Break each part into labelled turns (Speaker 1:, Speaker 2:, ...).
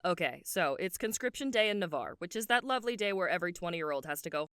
Speaker 1: Okay, so it's Conscription Day in Navarre, which is that lovely day where every 20-year-old has to go,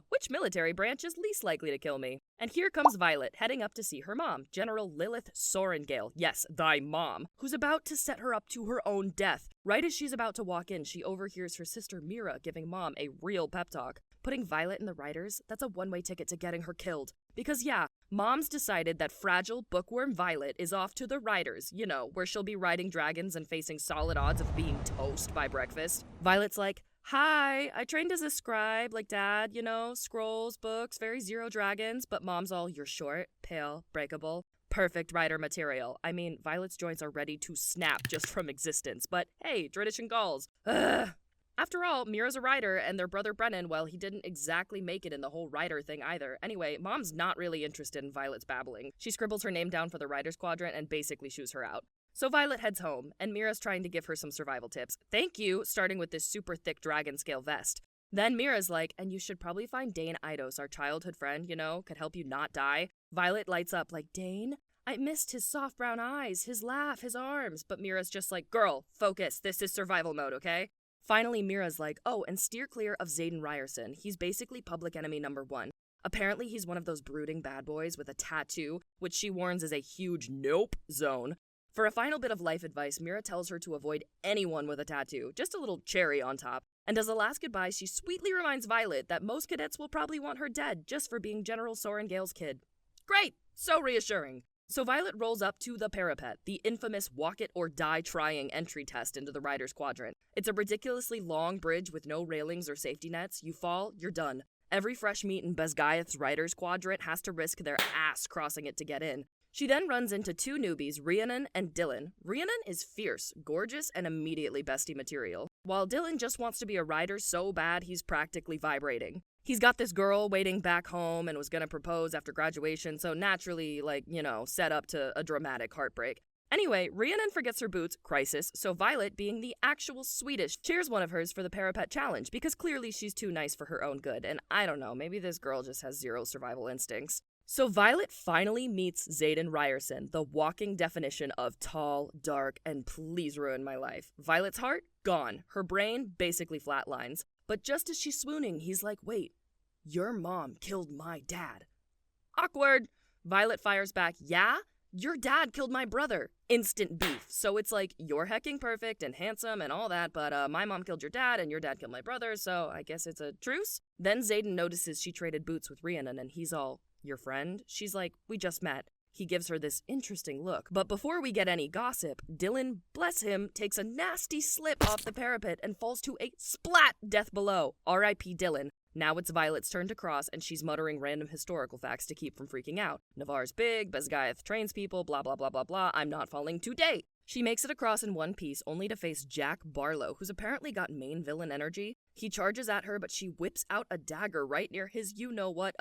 Speaker 1: which military branch is least likely to kill me? And here comes Violet, heading up to see her mom, General Lilith Sorengale, yes, thy mom, who's about to set her up to her own death. Right as she's about to walk in, she overhears her sister Mira giving Mom a real pep talk. Putting Violet in the Riders, that's a one-way ticket to getting her killed. Because yeah, Mom's decided that fragile bookworm Violet is off to the Riders, you know, where she'll be riding dragons and facing solid odds of being toast by breakfast. Violet's like, hi, I trained as a scribe, like Dad, you know, scrolls, books, very zero dragons, but Mom's all, you're short, pale, breakable. Perfect rider material. I mean, Violet's joints are ready to snap just from existence, but hey, tradition calls. Ugh. After all, Mira's a rider, and their brother Brennan, well, he didn't exactly make it in the whole rider thing either. Anyway, Mom's not really interested in Violet's babbling. She scribbles her name down for the rider's quadrant and basically shoos her out. So Violet heads home, and Mira's trying to give her some survival tips. Thank you, starting with this super thick dragon scale vest. Then Mira's like, and you should probably find Dane Eidos, our childhood friend, you know, could help you not die. Violet lights up like, Dane? I missed his soft brown eyes, his laugh, his arms. But Mira's just like, girl, focus, this is survival mode, okay? Finally, Mira's like, oh, and steer clear of Xaden Ryerson. He's basically public enemy number 1. Apparently, he's one of those brooding bad boys with a tattoo, which she warns is a huge nope zone. For a final bit of life advice, Mira tells her to avoid anyone with a tattoo, just a little cherry on top. And as a last goodbye, she sweetly reminds Violet that most cadets will probably want her dead just for being General Sorengale's kid. Great! So reassuring. So Violet rolls up to the parapet, the infamous walk it or die trying entry test into the Rider's Quadrant. It's a ridiculously long bridge with no railings or safety nets. You fall, you're done. Every fresh meat in Besgaeth's Rider's Quadrant has to risk their ass crossing it to get in. She then runs into 2 newbies, Rhiannon and Dylan. Rhiannon is fierce, gorgeous, and immediately bestie material, while Dylan just wants to be a rider so bad he's practically vibrating. He's got this girl waiting back home and was gonna propose after graduation, so naturally, set up to a dramatic heartbreak. Anyway, Rhiannon forgets her boots, crisis, so Violet, being the actual Swedish, cheers one of hers for the parapet challenge, because clearly she's too nice for her own good, and I don't know, maybe this girl just has zero survival instincts. So Violet finally meets Xaden Ryerson, the walking definition of tall, dark, and please ruin my life. Violet's heart? Gone. Her brain? Basically flatlines. But just as she's swooning, he's like, wait, your mom killed my dad. Awkward. Violet fires back, yeah? Your dad killed my brother. Instant beef. So it's like, you're hecking perfect and handsome and all that, but my mom killed your dad and your dad killed my brother, so I guess it's a truce? Then Xaden notices she traded boots with Rhiannon and he's all, your friend? She's like, we just met. He gives her this interesting look. But before we get any gossip, Dylan, bless him, takes a nasty slip off the parapet and falls to a splat death below. R.I.P. Dylan. Now it's Violet's turn to cross, and she's muttering random historical facts to keep from freaking out. Navarre's big, Besgaeth trains people, blah blah blah blah blah, I'm not falling today. She makes it across in one piece, only to face Jack Barlow, who's apparently got main villain energy. He charges at her, but she whips out a dagger right near his you-know-what,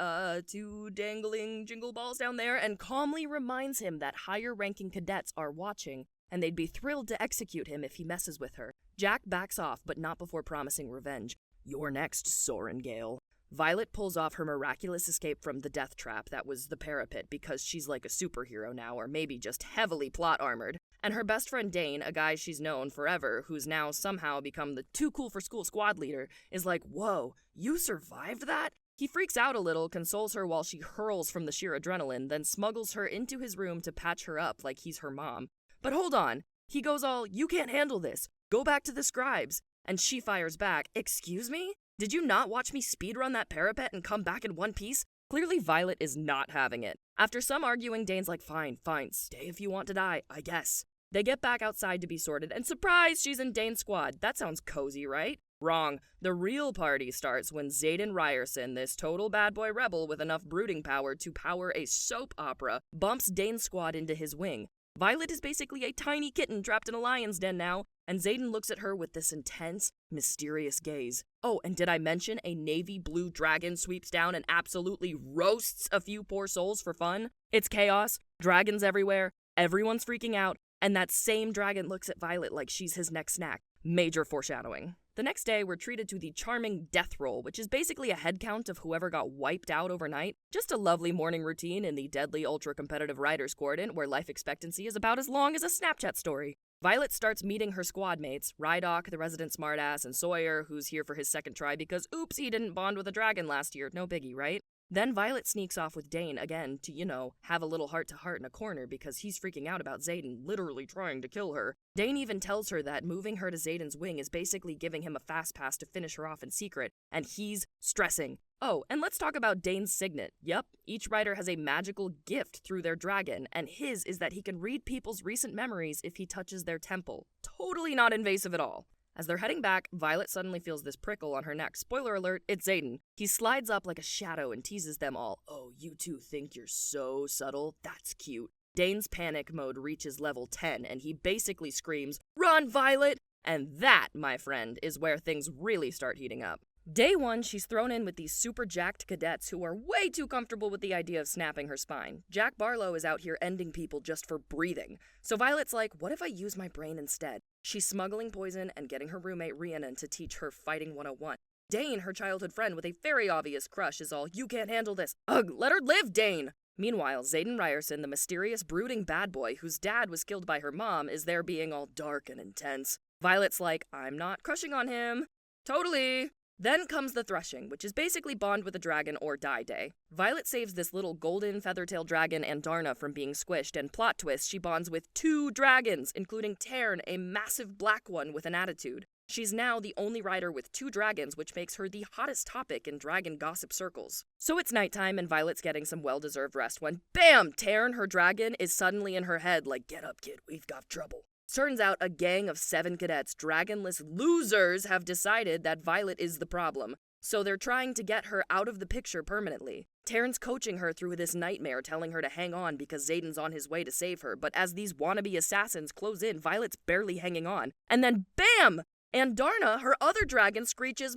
Speaker 1: 2 dangling jingle balls down there, and calmly reminds him that higher-ranking cadets are watching, and they'd be thrilled to execute him if he messes with her. Jack backs off, but not before promising revenge. You're next, Sorengale. Violet pulls off her miraculous escape from the death trap that was the parapet because she's like a superhero now, or maybe just heavily plot armored. And her best friend Dane, a guy she's known forever, who's now somehow become the too cool for school squad leader, is like, whoa, you survived that? He freaks out a little, consoles her while she hurls from the sheer adrenaline, then smuggles her into his room to patch her up like he's her mom. But hold on, he goes all, you can't handle this, go back to the scribes. And she fires back, excuse me? Did you not watch me speedrun that parapet and come back in one piece? Clearly Violet is not having it. After some arguing, Dane's like, fine, stay if you want to die, I guess. They get back outside to be sorted, and surprise, she's in Dane's squad. That sounds cozy, right? Wrong. The real party starts when Xaden Ryerson, this total bad boy rebel with enough brooding power to power a soap opera, bumps Dane's squad into his wing. Violet is basically a tiny kitten trapped in a lion's den now, and Xaden looks at her with this intense, mysterious gaze. Oh, and did I mention a navy blue dragon sweeps down and absolutely roasts a few poor souls for fun? It's chaos, dragons everywhere, everyone's freaking out, and that same dragon looks at Violet like she's his next snack. Major foreshadowing. The next day, we're treated to the charming death roll, which is basically a head count of whoever got wiped out overnight. Just a lovely morning routine in the deadly ultra-competitive Riders Quadrant where life expectancy is about as long as a Snapchat story. Violet starts meeting her squad mates, Rydok, the resident smartass, and Sawyer, who's here for his second try because oops, he didn't bond with a dragon last year, no biggie, right? Then Violet sneaks off with Dane again to, have a little heart-to-heart in a corner because he's freaking out about Xaden literally trying to kill her. Dane even tells her that moving her to Xaden's wing is basically giving him a fast pass to finish her off in secret, and he's stressing. Oh, and let's talk about Dane's signet. Yup, each rider has a magical gift through their dragon, and his is that he can read people's recent memories if he touches their temple. Totally not invasive at all. As they're heading back, Violet suddenly feels this prickle on her neck. Spoiler alert, it's Xaden. He slides up like a shadow and teases them all. Oh, you two think you're so subtle? That's cute. Dane's panic mode reaches level 10, and he basically screams, "Run, Violet!" And that, my friend, is where things really start heating up. Day 1, she's thrown in with these super jacked cadets who are way too comfortable with the idea of snapping her spine. Jack Barlow is out here ending people just for breathing. So Violet's like, what if I use my brain instead? She's smuggling poison and getting her roommate Rhiannon to teach her Fighting 101. Dane, her childhood friend with a very obvious crush, is all, you can't handle this. Ugh, let her live, Dane! Meanwhile, Xaden Ryerson, the mysterious, brooding bad boy whose dad was killed by her mom, is there being all dark and intense. Violet's like, I'm not crushing on him. Totally. Then comes the threshing, which is basically bond with a dragon or die day. Violet saves this little golden feathertail dragon Andarna from being squished, and plot twist, she bonds with 2 dragons, including Tern, a massive black one with an attitude. She's now the only rider with 2 dragons, which makes her the hottest topic in dragon gossip circles. So it's nighttime and Violet's getting some well-deserved rest when, BAM! Tern, her dragon, is suddenly in her head like, get up, kid, we've got trouble. Turns out a gang of 7 cadets, dragonless losers, have decided that Violet is the problem. So they're trying to get her out of the picture permanently. Tern's coaching her through this nightmare, telling her to hang on because Xaden's on his way to save her. But as these wannabe assassins close in, Violet's barely hanging on. And then BAM! Andarna, her other dragon, screeches,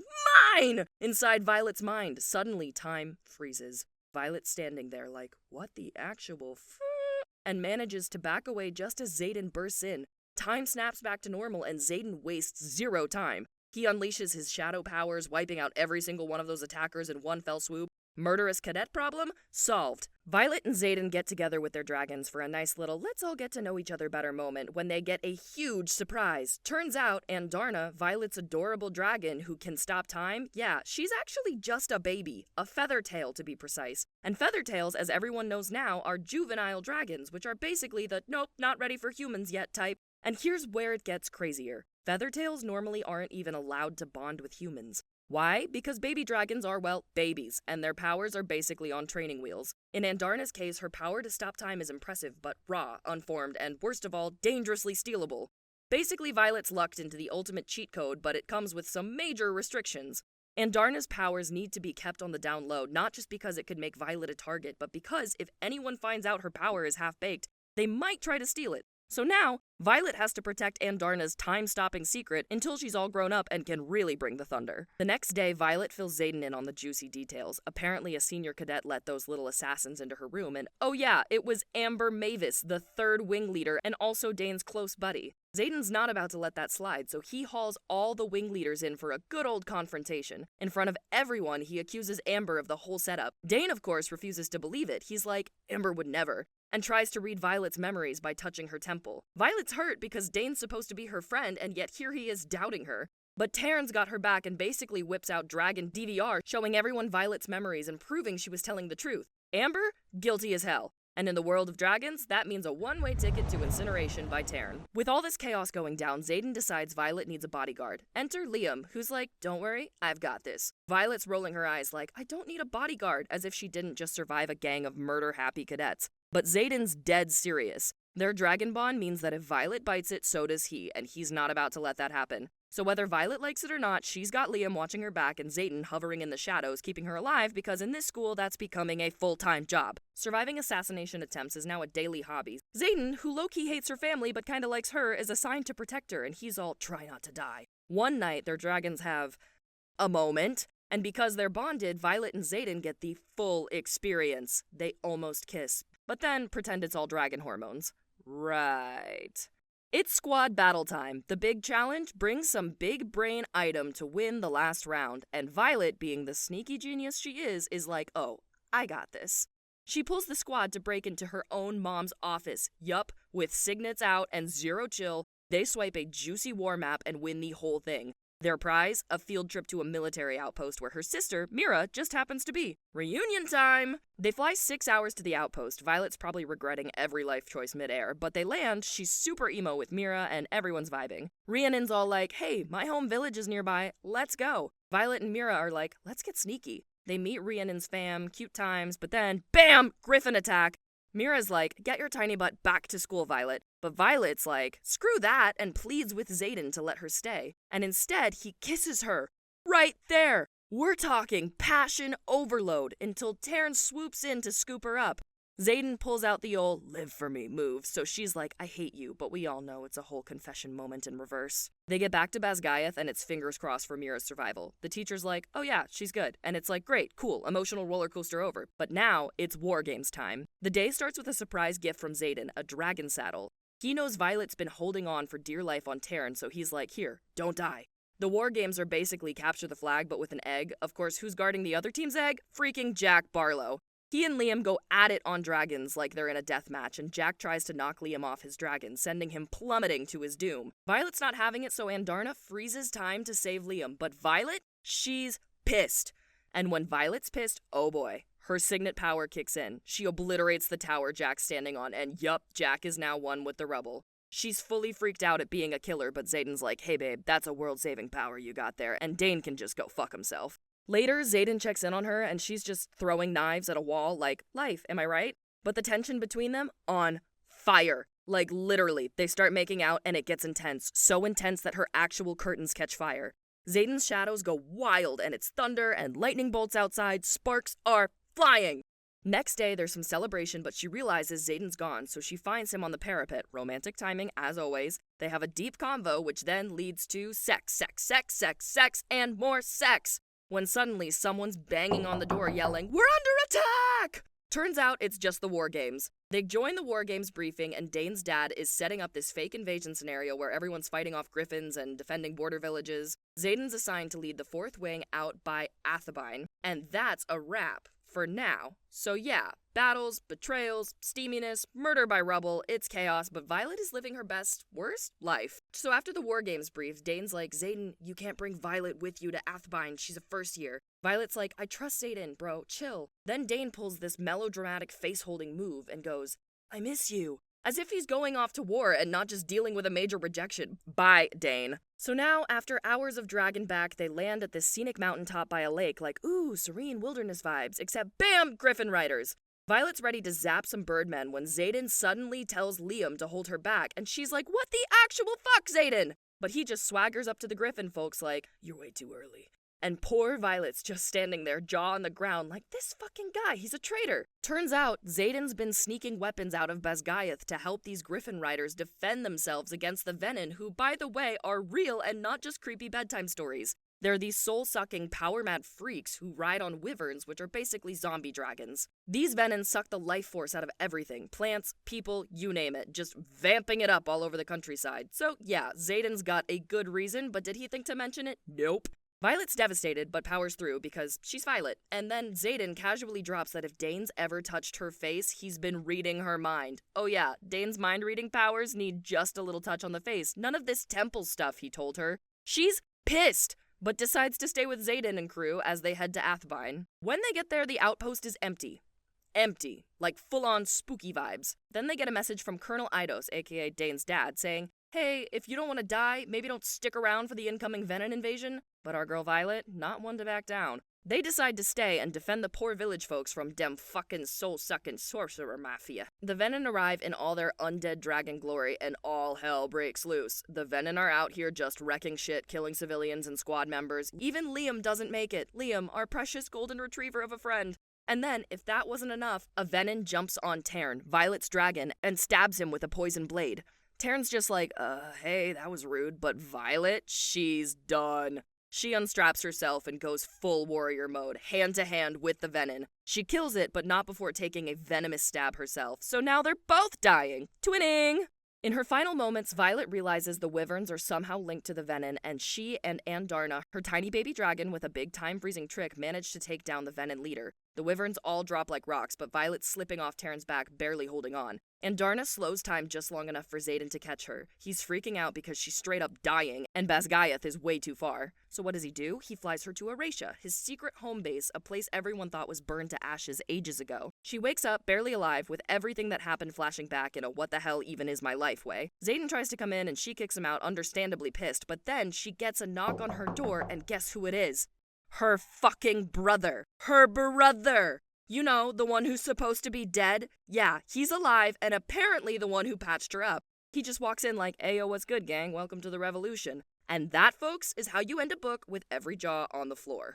Speaker 1: mine! Inside Violet's mind. Suddenly, time freezes. Violet's standing there like, what the actual and manages to back away just as Xaden bursts in. Time snaps back to normal and Xaden wastes 0 time. He unleashes his shadow powers, wiping out every single one of those attackers in one fell swoop. Murderous cadet problem? Solved. Violet and Xaden get together with their dragons for a nice little let's all get to know each other better moment when they get a huge surprise. Turns out Andarna, Violet's adorable dragon who can stop time, yeah, she's actually just a baby. A feathertail to be precise. And feathertails, as everyone knows now, are juvenile dragons, which are basically the nope, not ready for humans yet type. And here's where it gets crazier. Feathertails normally aren't even allowed to bond with humans. Why? Because baby dragons are, well, babies, and their powers are basically on training wheels. In Andarna's case, her power to stop time is impressive, but raw, unformed, and worst of all, dangerously stealable. Basically, Violet's lucked into the ultimate cheat code, but it comes with some major restrictions. Andarna's powers need to be kept on the down low, not just because it could make Violet a target, but because if anyone finds out her power is half-baked, they might try to steal it. So now, Violet has to protect Andarna's time-stopping secret until she's all grown up and can really bring the thunder. The next day, Violet fills Xaden in on the juicy details. Apparently, a senior cadet let those little assassins into her room, and oh yeah, it was Amber Mavis, the 3rd wing leader and also Dane's close buddy. Xaden's not about to let that slide, so he hauls all the wing leaders in for a good old confrontation. In front of everyone, he accuses Amber of the whole setup. Dane, of course, refuses to believe it. He's like, Amber would never, and tries to read Violet's memories by touching her temple. Violet's hurt because Dane's supposed to be her friend, and yet here he is doubting her. But Tern's got her back and basically whips out Dragon DVR, showing everyone Violet's memories and proving she was telling the truth. Amber? Guilty as hell. And in the world of dragons, that means a one-way ticket to incineration by Tern. With all this chaos going down, Xaden decides Violet needs a bodyguard. Enter Liam, who's like, don't worry, I've got this. Violet's rolling her eyes like, I don't need a bodyguard, as if she didn't just survive a gang of murder-happy cadets. But Xaden's dead serious. Their dragon bond means that if Violet bites it, so does he, and he's not about to let that happen. So whether Violet likes it or not, she's got Liam watching her back and Xaden hovering in the shadows, keeping her alive because in this school, that's becoming a full-time job. Surviving assassination attempts is now a daily hobby. Xaden, who low-key hates her family but kinda likes her, is assigned to protect her, and he's all, try not to die. One night, their dragons have a moment, and because they're bonded, Violet and Xaden get the full experience. They almost kiss, but then pretend it's all dragon hormones. Right. It's squad battle time. The big challenge: bring some big brain item to win the last round. And Violet, being the sneaky genius she is like, oh, I got this. She pulls the squad to break into her own mom's office. Yup, with signets out and 0 chill, They swipe a juicy war map and win the whole thing. Their prize, a field trip to a military outpost where her sister, Mira, just happens to be. Reunion time! They fly 6 hours to the outpost. Violet's probably regretting every life choice midair, but they land, she's super emo with Mira, and everyone's vibing. Rhiannon's all like, hey, my home village is nearby, let's go. Violet and Mira are like, let's get sneaky. They meet Rhiannon's fam, cute times, but then, BAM! Griffin attack! Mira's like, get your tiny butt back to school, Violet. But Violet's like, screw that, and pleads with Xaden to let her stay. And instead, he kisses her. Right there! We're talking passion overload until Terrence swoops in to scoop her up. Xaden pulls out the old live for me move, so she's like, I hate you, but we all know it's a whole confession moment in reverse. They get back to Basgiath and it's fingers crossed for Mira's survival. The teacher's like, oh yeah, she's good. And it's like, great, cool, emotional roller coaster over. But now, it's war games time. The day starts with a surprise gift from Xaden, a dragon saddle. He knows Violet's been holding on for dear life on Terran, so he's like, here, don't die. The war games are basically capture the flag, but with an egg. Of course, who's guarding the other team's egg? Freaking Jack Barlow. He and Liam go at it on dragons like they're in a death match, and Jack tries to knock Liam off his dragon, sending him plummeting to his doom. Violet's not having it, so Andarna freezes time to save Liam, but Violet, she's pissed. And when Violet's pissed, oh boy, her signet power kicks in. She obliterates the tower Jack's standing on, and yup, Jack is now one with the rubble. She's fully freaked out at being a killer, but Xaden's like, hey babe, that's a world-saving power you got there, and Dane can just go fuck himself. Later, Xaden checks in on her, and she's just throwing knives at a wall like, life, am I right? But the tension between them, on fire. Like, literally, they start making out, and it gets intense. So intense that her actual curtains catch fire. Xaden's shadows go wild, and it's thunder and lightning bolts outside. Sparks are flying. Next day, there's some celebration, but she realizes Xaden's gone, so she finds him on the parapet. Romantic timing, as always. They have a deep convo, which then leads to sex, sex, sex, sex, sex, and more sex. When suddenly someone's banging on the door yelling, we're under attack! Turns out it's just the war games. They join the war games briefing and Dane's dad is setting up this fake invasion scenario where everyone's fighting off griffins and defending border villages. Xaden's assigned to lead the 4th wing out by Athabine, and that's a wrap. For now. So yeah, battles, betrayals, steaminess, murder by rubble, it's chaos, but Violet is living her best, worst life. So after the war games brief, Dane's like, Xaden, you can't bring Violet with you to Athabine, she's a first year. Violet's like, I trust Xaden, bro, chill. Then Dane pulls this melodramatic face-holding move and goes, I miss you. As if he's going off to war and not just dealing with a major rejection. Bye, Dane. So now, after hours of Dragonback, they land at this scenic mountaintop by a lake like, ooh, serene wilderness vibes, except BAM! Griffin riders. Violet's ready to zap some birdmen when Xaden suddenly tells Liam to hold her back, and she's like, what the actual fuck, Xaden? But he just swaggers up to the Griffin folks like, you're way too early. And poor Violet's just standing there, jaw on the ground, like, this fucking guy, he's a traitor. Turns out, Xaden's been sneaking weapons out of Basgiath to help these Griffin riders defend themselves against the Venin, who, by the way, are real and not just creepy bedtime stories. They're these soul-sucking, power-mad freaks who ride on wyverns, which are basically zombie dragons. These Venin suck the life force out of everything. Plants, people, you name it. Just vamping it up all over the countryside. So, yeah, Xaden's got a good reason, but did he think to mention it? Nope. Violet's devastated, but powers through because she's Violet. And then Xaden casually drops that if Dane's ever touched her face, he's been reading her mind. Oh yeah, Dane's mind-reading powers need just a little touch on the face. None of this temple stuff, he told her. She's pissed, but decides to stay with Xaden and crew as they head to Athabine. When they get there, the outpost is empty. Empty. Like full-on spooky vibes. Then they get a message from Colonel Eidos, aka Dane's dad, saying, hey, if you don't want to die, maybe don't stick around for the incoming Venin invasion. But our girl Violet, not one to back down. They decide to stay and defend the poor village folks from dem fucking soul-sucking sorcerer mafia. The Venin arrive in all their undead dragon glory and all hell breaks loose. The Venin are out here just wrecking shit, killing civilians and squad members. Even Liam doesn't make it. Liam, our precious golden retriever of a friend. And then, if that wasn't enough, a Venin jumps on Tern, Violet's dragon, and stabs him with a poison blade. Tern's just like, hey, that was rude, but Violet, she's done. She unstraps herself and goes full warrior mode, hand-to-hand with the Venin. She kills it, but not before taking a venomous stab herself, so now they're both dying. Twinning! In her final moments, Violet realizes the wyverns are somehow linked to the Venin, and she and Andarna, her tiny baby dragon with a big time-freezing trick, manage to take down the Venin leader. The wyverns all drop like rocks, but Violet's slipping off Taryn's back, barely holding on. And Darna slows time just long enough for Xaden to catch her. He's freaking out because she's straight up dying, and Basgayath is way too far. So what does he do? He flies her to Eratia, his secret home base, a place everyone thought was burned to ashes ages ago. She wakes up, barely alive, with everything that happened flashing back in a what the hell even is my life way. Xaden tries to come in and she kicks him out, understandably pissed, but then she gets a knock on her door, and guess who it is? Her fucking brother. Her brother! You know, the one who's supposed to be dead? Yeah, he's alive, and apparently the one who patched her up. He just walks in like, "Ayo, what's good, gang? Welcome to the revolution." And that, folks, is how you end a book with every jaw on the floor.